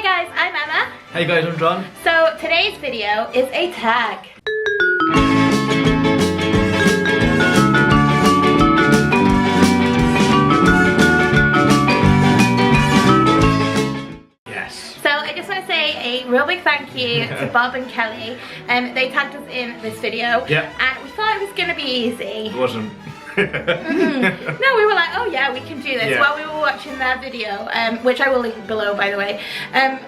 guys, I'm Emma. Hey guys, I'm John. So today's video is a tag. Yes. So I just want to say a real big thank you to Bob and Kelly. They tagged us in this video. Yeah. And we thought it was going to be easy. It wasn't. No, we were like, oh yeah, we can do this. Yeah. While we were watching their video, which I will link below, by the way.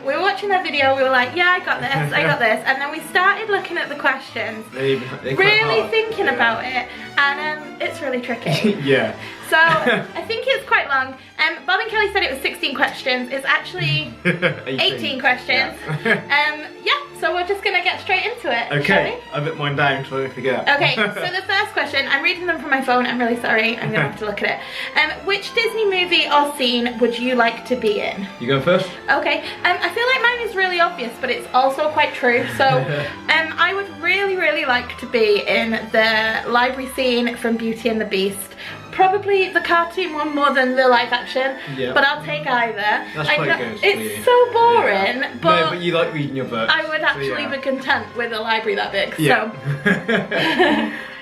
We were watching their video, we were like, yeah, I got this, I got this. And then we started looking at the questions, They're really thinking about it, and it's really tricky. Yeah. So, I think it's quite long. Bob and Kelly said it was 16 questions. It's actually 18 questions. Yeah, so we're just going to get straight into it, Okay, I put mine down so I don't forget. Okay, so the first question, I'm reading them from my phone, I'm really sorry, I'm going to have to look at it. Which Disney movie or scene would you like to be in? You going first? Okay, I feel like mine is really obvious, but it's also quite true. So, I would really like to be in the library scene from Beauty and the Beast. Probably the cartoon one more than the live action, but I'll take either. That's quite good. It's so boring, but, no, but you like reading your books. I would actually be content with a library that big. Yeah.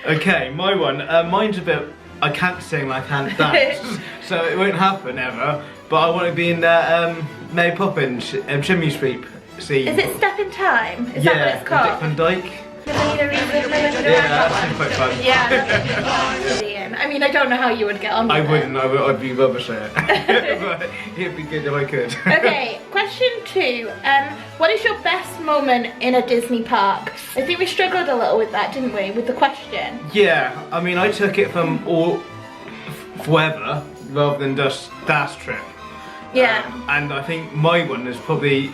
So. Okay, my one. Mine's a bit. I can't sing, I can't dance, so it won't happen ever. But I want to be in Mary Poppins chimney sweep scene. Is it Step in Time? Is that what it's called? Dick Van Dyke. Yeah, that's quite fun. Yeah, I mean, I don't know how you would get on with I it. wouldn't, I'd be rubbish at it. But it'd be good if I could. Okay, question 2. What is your best moment in a Disney park? I think we struggled a little with that, didn't we, with the question? Yeah, I mean, I took it from forever rather than just Das trip. Yeah. And I think my one is probably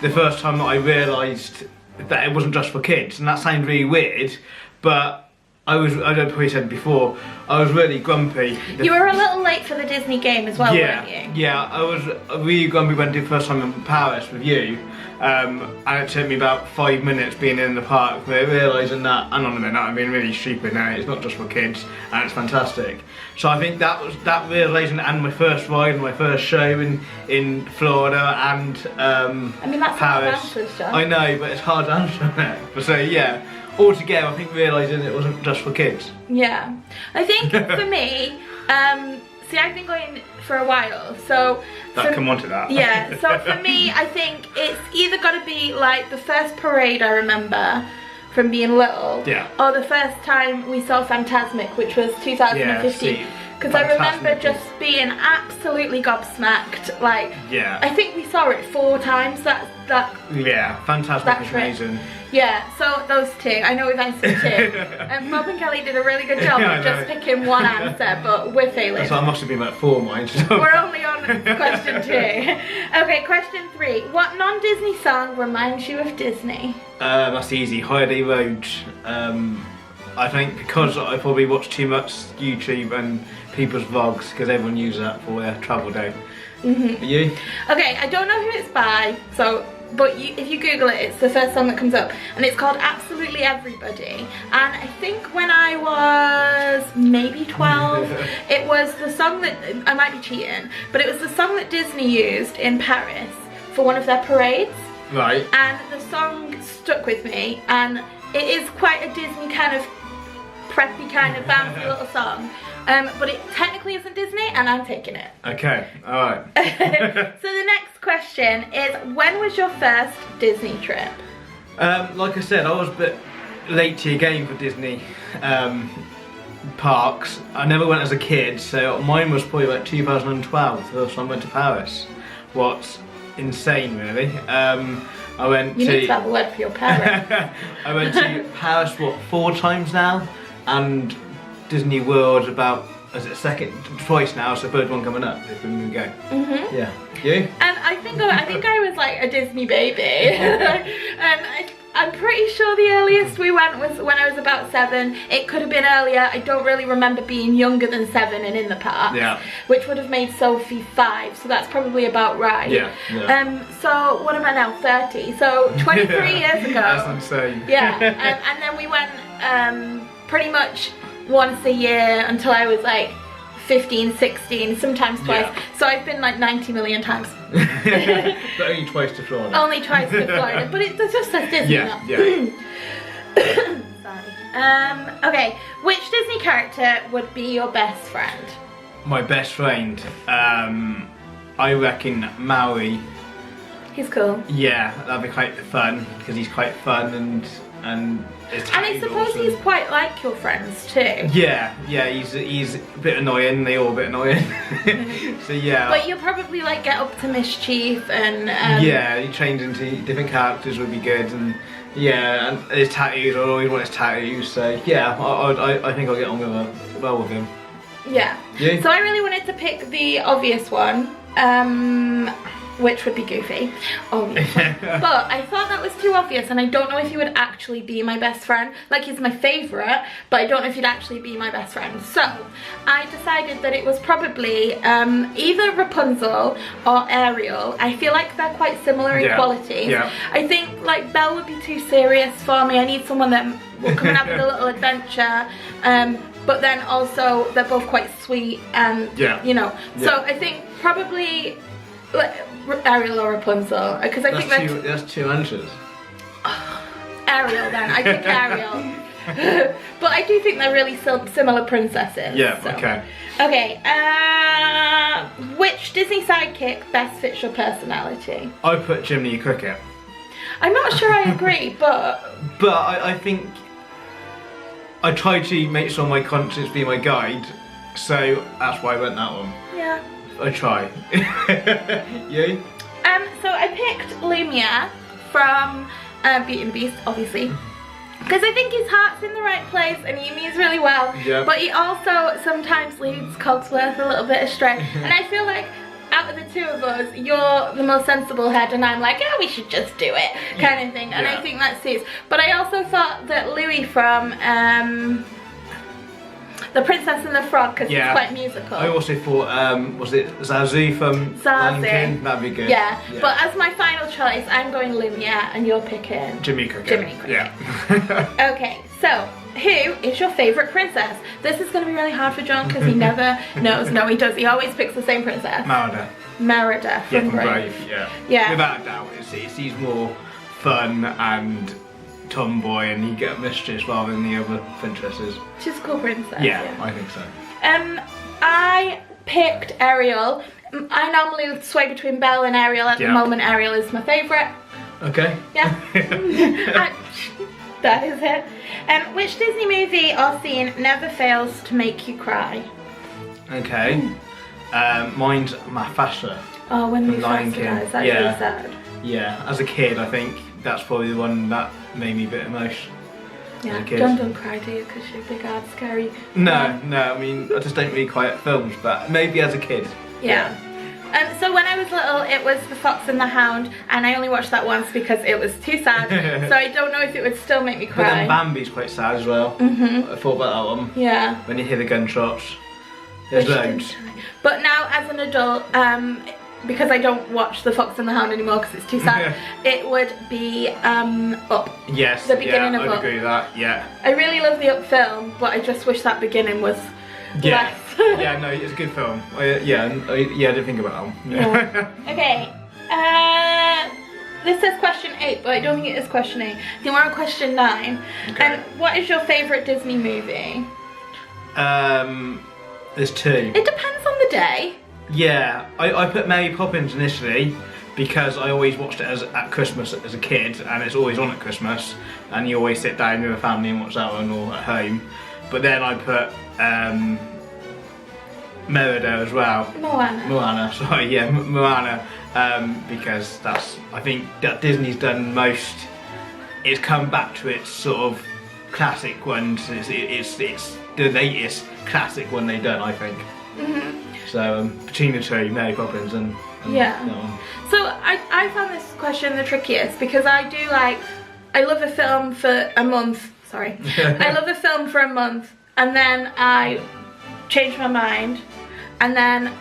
the first time that I realised that it wasn't just for kids, and that sounds really weird, but I probably said before, I was really grumpy. You were a little late for the Disney game as well, weren't you? Yeah, I was really grumpy when I did the first time in Paris with you, and it took me about 5 minutes being in the park, realising that, hang on a minute, I'm being really stupid now, it's not just for kids, and it's fantastic. So I think that was that realisation, and my first ride, and my first show in Florida, and I mean, that's Paris. hard answers, John. I know, but it's hard to answer it. But so yeah, altogether, I think realising it wasn't just for kids. Yeah, I think for me, see, I've been going for a while, so... Come on to that. Yeah, so for me, I think it's either got to be like the first parade I remember from being little, or the first time we saw Fantasmic, which was 2015. Because I remember just being absolutely gobsmacked. Like, I think we saw it 4 times. Yeah, Fantasmic is amazing. Yeah, so those 2. I know we've answered 2. And Bob and Kelly did a really good job of just picking one answer, but we're failing. So I must have been about 4 mine. We're only on question 2. Okay, question 3. What non-Disney song reminds you of Disney? That's easy. Holiday Road. I think because I probably watch too much YouTube and people's vlogs, because everyone uses that for their travel day. You? Okay, I don't know who it's by, but if you Google it, it's the first song that comes up, and it's called Absolutely Everybody. And I think when I was maybe 12, it was the song that, I might be cheating, but it was the song that Disney used in Paris for one of their parades. Right. And the song stuck with me, and it is quite a Disney kind of preppy kind of bouncy little song. But it technically isn't Disney, and I'm taking it. Okay, alright. So the next question is, when was your first Disney trip? Like I said, I was a bit late to your game for Disney parks. I never went as a kid, so mine was probably like 2012, the first time I went to Paris. What's insane, really. I went You need to have a word for your parents. I went to Paris, 4 times now, and Disney World about, is it twice now, so third one coming up if we go. Yeah. You? And I think I was like a Disney baby. I'm pretty sure the earliest we went was when I was about 7. It could have been earlier. I don't really remember being younger than 7 and in the park. Yeah. Which would have made Sophie 5, so that's probably about right. Yeah. So what am I now? 30. So 23 years ago. That's insane. Yeah. And then we went pretty much once a year until I was like 15, 16, sometimes twice. So I've been like 90 million times. But only twice to Florida. Only twice to Florida, but it just says Disney. Yeah. Sorry. Okay, which Disney character would be your best friend? My best friend, I reckon Maui. He's cool. Yeah, that'd be quite fun because he's quite fun and I suppose awesome. He's quite like your friends too. Yeah, he's a bit annoying. They all a bit annoying. So yeah. But you'll probably like get up to mischief and. Yeah, he trains into different characters would be good and. Yeah, and his tattoos. I always want his tattoos. So yeah, I think I'll get on well with him. Yeah. You? So I really wanted to pick the obvious one. Which would be Goofy, obviously. But I thought that was too obvious and I don't know if he would actually be my best friend. Like, he's my favourite, but I don't know if he'd actually be my best friend. So, I decided that it was probably either Rapunzel or Ariel. I feel like they're quite similar in qualities. Yeah. I think, like, Belle would be too serious for me. I need someone that will come and have a little adventure. But then also, they're both quite sweet and, you know. So, I think probably... like, Ariel or Rapunzel, because I think that's two answers. Ariel then, I think Ariel. But I do think they're really similar princesses. Yeah, so. okay. Okay, which Disney sidekick best fits your personality? I put Jiminy Cricket. I'm not sure I agree, but... But I think I try to make sure my conscience be my guide, so that's why I went that one. Yeah. I try. You? So I picked Lumia from Beauty and the Beast, obviously. Because I think his heart's in the right place and he means really well. Yeah. But he also sometimes leads Cogsworth a little bit astray. And I feel like out of the two of us, you're the most sensible head and I'm like, yeah, we should just do it, kind of thing. And I think that suits. But I also thought that Louis from... The Princess and the Frog, because it's quite musical. I also thought, was it Zazu from Lion King? That'd be good. Yeah, but as my final choice, I'm going Lumia and you're picking... Jiminy Cricket. Jiminy Cricket. Yeah. Okay, so, who is your favourite princess? This is going to be really hard for John because he never knows. No, he does. He always picks the same princess. Merida from Brave. Yeah. Without a doubt, he's more fun and... tomboy and you get mischievous rather than the other princesses. She's a cool princess. Yeah, I think so. I picked Ariel. I normally sway between Belle and Ariel. At the moment, Ariel is my favourite. Okay. Yeah. That is it. Which Disney movie or scene never fails to make you cry? Okay. Mine's Mufasa. Oh, when Mufasa dies, that's really sad. Yeah, as a kid I think that's probably the one that made me a bit emotional. Yeah, John don't cry, do you? Because you're big, hard, scary. No, I mean, I just don't really cry at films, but maybe as a kid. Yeah. So when I was little, it was The Fox and the Hound, and I only watched that once because it was too sad, so I don't know if it would still make me cry. But then Bambi's quite sad as well. I thought about that one. Yeah. When you hear the gunshots. There's loads. But now, as an adult, because I don't watch The Fox and the Hound anymore because it's too sad, it would be Up. Yes, the beginning of I'd Up. agree with that, yeah. I really love the Up film, but I just wish that beginning was less. Yeah, no, it's a good film. I didn't think about that one. Yeah. Okay, this says question 8, but I don't think it is question 8. I think we're on question 9. Okay. And what is your favourite Disney movie? There's 2. It depends on the day. Yeah, I put Mary Poppins initially because I always watched it at Christmas as a kid and it's always on at Christmas and you always sit down with a family and watch that one or at home. But then I put Merida as well. Moana, sorry, yeah, Moana, because I think that Disney's done most, it's come back to its sort of classic ones, it's the latest classic one they've done, I think. So between the two, Mary Poppins and that one. So I found this question the trickiest because I love a film for a month, I love a film for a month and then I change my mind and then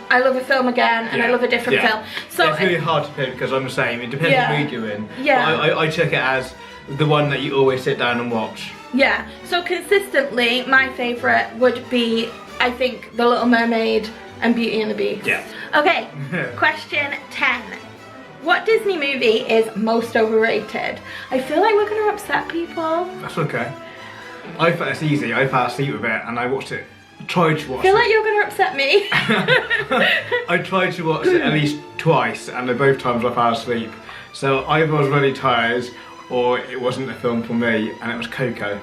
I love a film again and I love a different film. So it's really hard to pick because I'm the same, it depends what mood you're in. Yeah. But I took it as the one that you always sit down and watch. Yeah, so consistently my favourite would be I think The Little Mermaid and Beauty and the Beast. Yeah. Okay, question 10. What Disney movie is most overrated? I feel like we're gonna upset people. That's okay. It's easy. I fell asleep with it and I watched it. Tried to watch it. I feel like you're gonna upset me. I tried to watch it at least twice and both times I fell asleep. So either I was really tired or it wasn't a film for me, and it was Coco.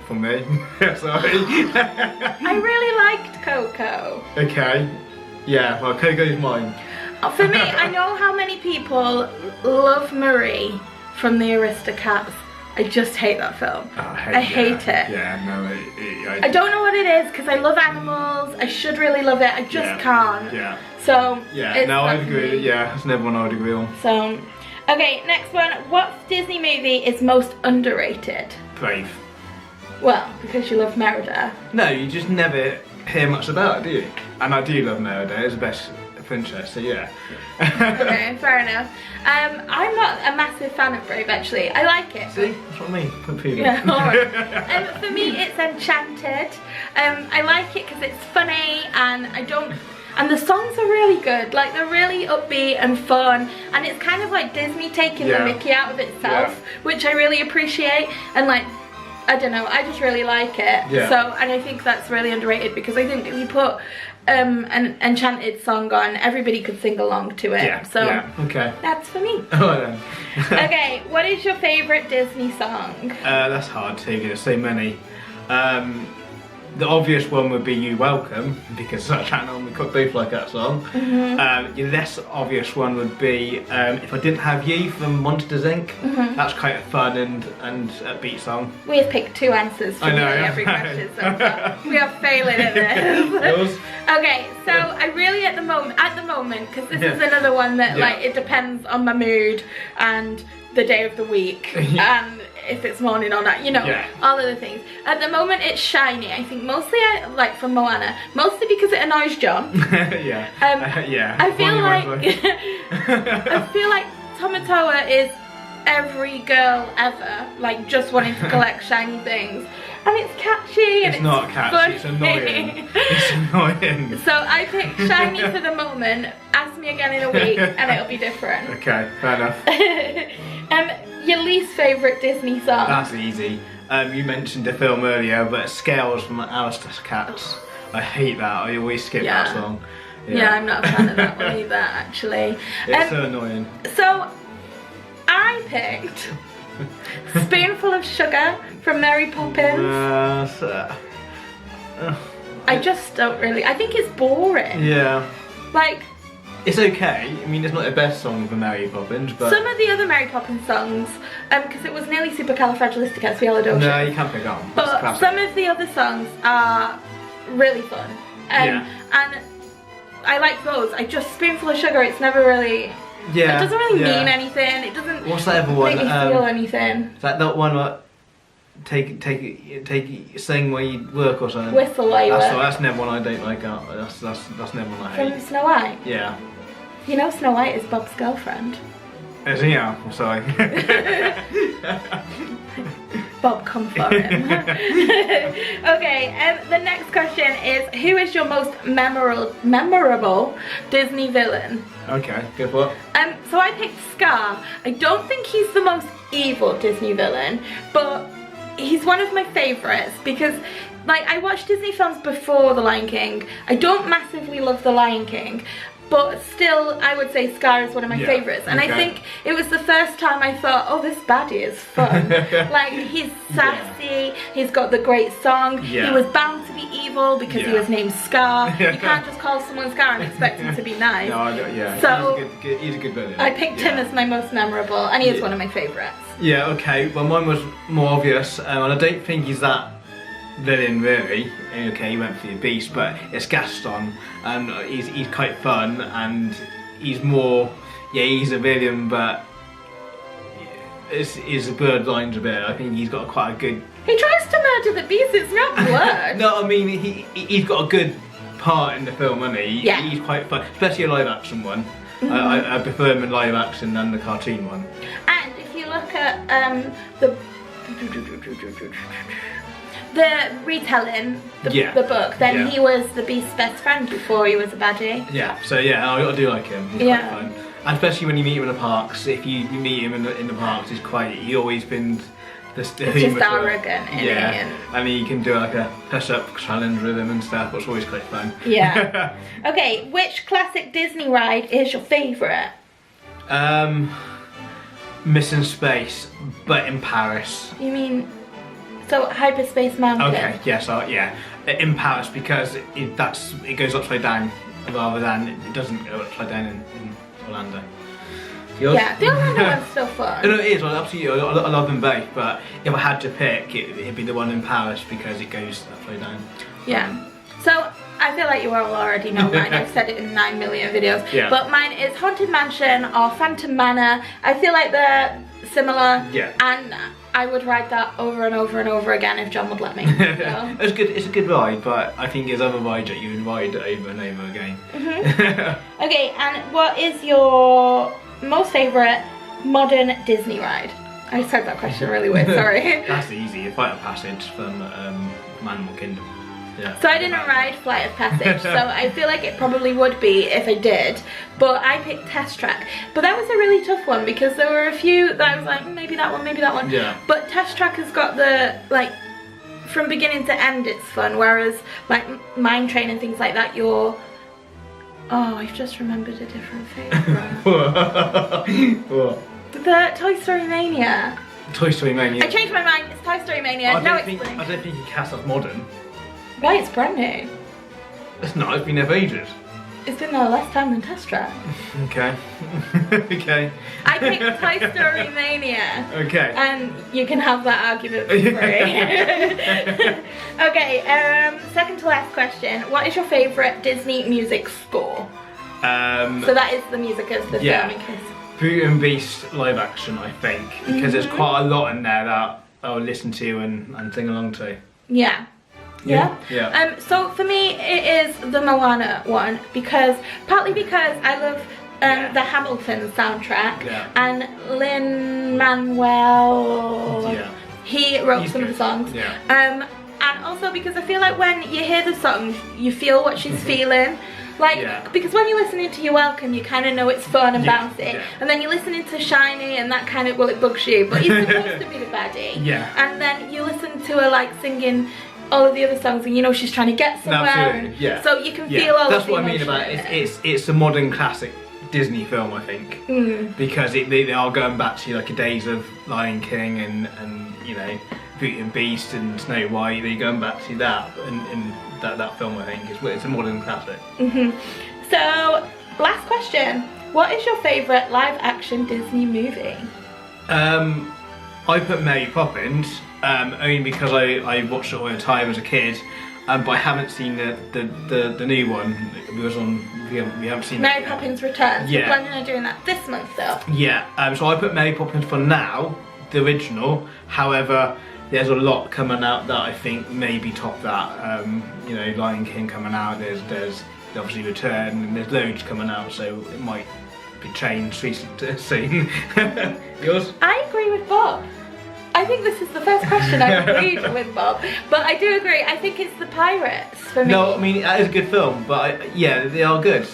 For me. Sorry. I really liked Coco. Okay. Yeah, well, Coco's mine. For me, I know how many people love Marie from the Aristocats. I just hate that film. Oh, I hate it. Yeah, no, I don't know what it is, because I love animals. I should really love it. I just can't. Yeah. So, yeah, no, I'd agree. Yeah, that's never one I would agree on. So, okay, next one. What Disney movie is most underrated? Brave. Well, because you love Merida. No, you just never hear much about it, do you? And I do love Merida. It's the best princess, so yeah. Okay, fair enough. I'm not a massive fan of Brave, actually. I like it. See, that's what I mean. Put people. Yeah, alright. For me, it's Enchanted. I like it because it's funny, and and the songs are really good. Like, they're really upbeat and fun, and it's kind of like Disney taking the mickey out of itself, which I really appreciate. And like, I don't know, I just really like it. Yeah. So, and I think that's really underrated, because I think if you put an Enchanted song on, everybody could sing along to it. Yeah. So Okay. that's for me. Alright then. Okay, what is your favourite Disney song? That's hard too, there's so many. The obvious one would be You Welcome, because I can't normally both like that song. The less obvious one would be If I Didn't Have You from Monsters Inc. That's quite a fun and upbeat song. We have picked two answers for every question so far. We are failing at this. Okay, so I really at the moment, because this is another one that like, it depends on my mood and the day of the week and if it's morning or night, you know, all of the things. At the moment it's Shiny. I think mostly like from Moana, mostly because it annoys John. Yeah. I feel like Tamatoa is every girl ever, like just wanting to collect shiny things. And it's catchy and it's not catchy, funny. it's annoying. It's annoying. So I picked Shiny for the moment. Ask me again in a week and it'll be different. Okay, fair enough. Your least favourite Disney song? That's easy. You mentioned the film earlier, but Scales from Aristocats. I hate that. I always skip that song. Yeah, I'm not a fan of that one either, actually. It's so annoying. So I picked Spoonful of Sugar from Mary Poppins. I just don't really, I think it's boring. Yeah. Like, it's okay. I mean, it's not the best song for Mary Poppins, but some of the other Mary Poppins songs, because it was nearly supercalifragilisticexpialidocious. No, you can't pick on. But some of the other songs are really fun. And I like those. I just Spoonful of Sugar, it's never really, it doesn't really mean anything. It doesn't What's that other one? make me feel anything. Is that one what take sing where you work or something? Whistle while you work. That's never one I don't like. That's never one I hate. From Snow White? Yeah. You know Snow White is Bob's girlfriend. Is he? Yeah, I'm sorry. Bob, come for him. Okay, the next question is, who is your most memorable Disney villain? Okay, good for it. So I picked Scar. I don't think he's the most evil Disney villain, but he's one of my favourites because, like, I watched Disney films before The Lion King. I don't massively love The Lion King, but still I would say Scar is one of my favourites. And I think it was the first time I thought, oh, this baddie is fun. Like, he's sassy, he's got the great song, he was bound to be evil because he was named Scar. You can't just call someone Scar and expect him to be nice. No, so he's a good villain. I picked him as my most memorable, and he is one of my favourites. Yeah, okay, well mine was more obvious, and I don't think he's that villain really. Okay, he went for the Beast, but it's Gaston, and he's quite fun, and he's more, he's a villain, but his bird lines a bit. I think he's got quite a good. He tries to murder the Beast. It's not blood. No, I mean he's got a good part in the film, hasn't he? Yeah. He's quite fun, especially a live action one. I prefer him in live action than the cartoon one. the retelling, the book, then he was the Beast's best friend before he was a baddie. Yeah, so yeah, I do like him. He's quite fun. And especially when you meet him in the parks. If you meet him in the parks, he's always been just arrogant, and he can do like a push-up challenge with him and stuff, which is always quite fun. Yeah. Okay, which classic Disney ride is your favourite? Missing Space, but in Paris. You mean, so Hyperspace Mountain? Okay, yes, yeah. In Paris, because it goes upside down rather than it doesn't go upside down in Orlando. Yours? Yeah, the Orlando one's still fun. No, it is. Absolutely, I love them both. But if I had to pick, it'd be the one in Paris because it goes upside down. Yeah. So I feel like you all already know mine. I've said it in 9 million videos. Yeah. But mine is Haunted Mansion or Phantom Manor. I feel like they're similar. Yeah. And I would ride that over and over and over again if John would let me. So. It's good. It's a good ride, but I think there's other rides that you would ride over and over again. Okay, and what is your most favourite modern Disney ride? I said that question really weird, sorry. That's easy, Flight of Passage from Animal Kingdom. Yeah. So I didn't ride Flight of Passage, so I feel like it probably would be if I did, but I picked Test Track. But that was a really tough one because there were a few that I was like, maybe that one, maybe that one. Yeah. But Test Track has got the, like, from beginning to end it's fun, whereas like Mine Train and things like that, oh, I've just remembered a different favourite. What? The Toy Story Mania. Toy Story Mania. I changed my mind, it's Toy Story Mania. I don't think you cast as modern. Right, it's brand new. It's not, it's been there for ages. It's been there less time than Test Track. Okay. Okay. I picked Toy Story Mania. Okay. And you can have that argument for free. Okay, second to last question. What is your favourite Disney music score? So that is the music of the film in case. Beauty and Beast live action, I think. Because there's quite a lot in there that I'll listen to and sing along to. Yeah. Yeah. So for me, it is the Moana one partly because I love the Hamilton soundtrack and Lin-Manuel. He wrote some of the songs. And also because I feel like when you hear the song, you feel what she's feeling. Like, because when you're listening to You're Welcome, you kind of know it's fun and bouncy. And then you're listening to Shiny and that kind of, well, it bugs you, but you're supposed to be the baddie. And then you listen to her like singing all of the other songs and you know she's trying to get somewhere. Absolutely, So you can feel all That's of the what I mean about it. It's a modern classic Disney film, I think. Because they are going back to like the days of Lion King and you know, Beauty and Beast and Snow White. They're going back to that and that film, I think, it's a modern classic. So, last question. What is your favourite live action Disney movie? I put Mary Poppins, only because I watched it all the time as a kid, but I haven't seen the new one. We haven't seen Mary Poppins Returns. Yeah. We're planning on doing that this month though. Yeah, so I put Mary Poppins for now, the original. However, there's a lot coming out that I think maybe top that. You know, Lion King coming out, there's obviously Return, and there's loads coming out, so it might be changed soon. Yours? I agree with Bob. I think this is the first question I've agreed with Bob, but I do agree. I think it's the Pirates for me. No, I mean, that is a good film, but yeah, they are good.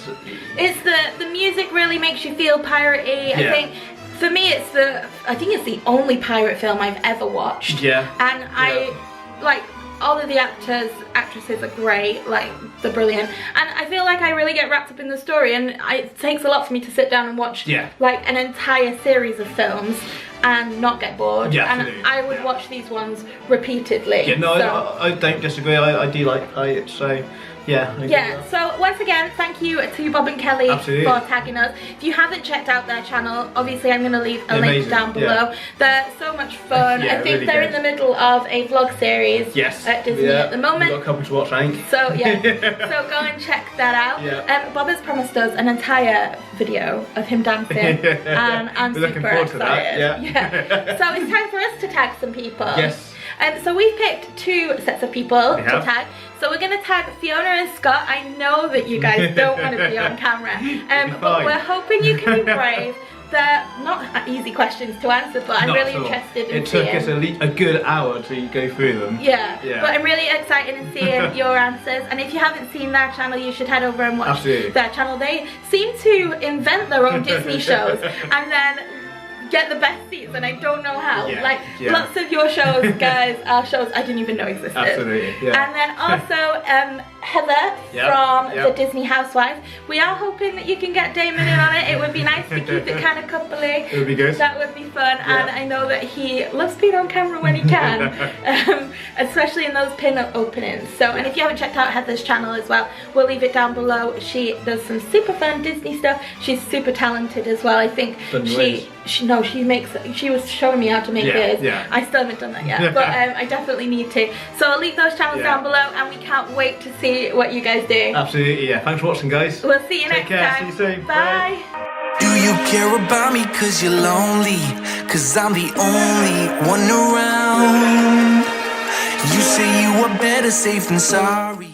It's the music really makes you feel piratey. I think for me I think it's the only pirate film I've ever watched. Yeah. And I like all of the actresses are great, like they're brilliant. And I feel like I really get wrapped up in the story, and it takes a lot for me to sit down and watch like an entire series of films and not get bored. Yeah, and absolutely. I would watch these ones repeatedly. Yeah, no, so. I don't disagree. I do like it, so yeah. So once again, thank you to Bob and Kelly for tagging us. If you haven't checked out their channel, obviously I'm going to leave a link down below. They're so much fun. I think really they're in the middle of a vlog series at Disney at the moment. We've got a couple to watch, I think. So so go and check that out. Bob has promised us an entire video of him dancing, and I'm super excited. So it's time for us to tag some people. Yes. So we've picked 2 sets of people to tag. So we're going to tag Fiona and Scott. I know that you guys don't want to be on camera, but we're hoping you can be brave they're not easy questions to answer, but I'm really interested in seeing. It took us a good hour to go through them. Yeah, but I'm really excited in seeing your answers, and if you haven't seen their channel, you should head over and watch their channel. They seem to invent their own Disney shows and then get the best seats, and I don't know how. Lots of your shows, guys, are shows I didn't even know existed. Absolutely, yeah. And then also Heather from the Disney Housewife. We are hoping that you can get Damon in on it. It would be nice to keep it kind of coupley. It would be good. That would be fun, and I know that he loves being on camera when he can, especially in those pin-up openings. So, and if you haven't checked out Heather's channel as well, we'll leave it down below. She does some super fun Disney stuff. She's super talented as well. I think she was showing me how to make videos. I still haven't done that yet, but I definitely need to. So I'll leave those channels down below, and we can't wait to see what you guys do. Absolutely, yeah. Thanks for watching, guys. We'll see you next time. See you soon. Bye. Do you care about me cause you're lonely? Cause I'm the only one around. You say you are better safe than sorry.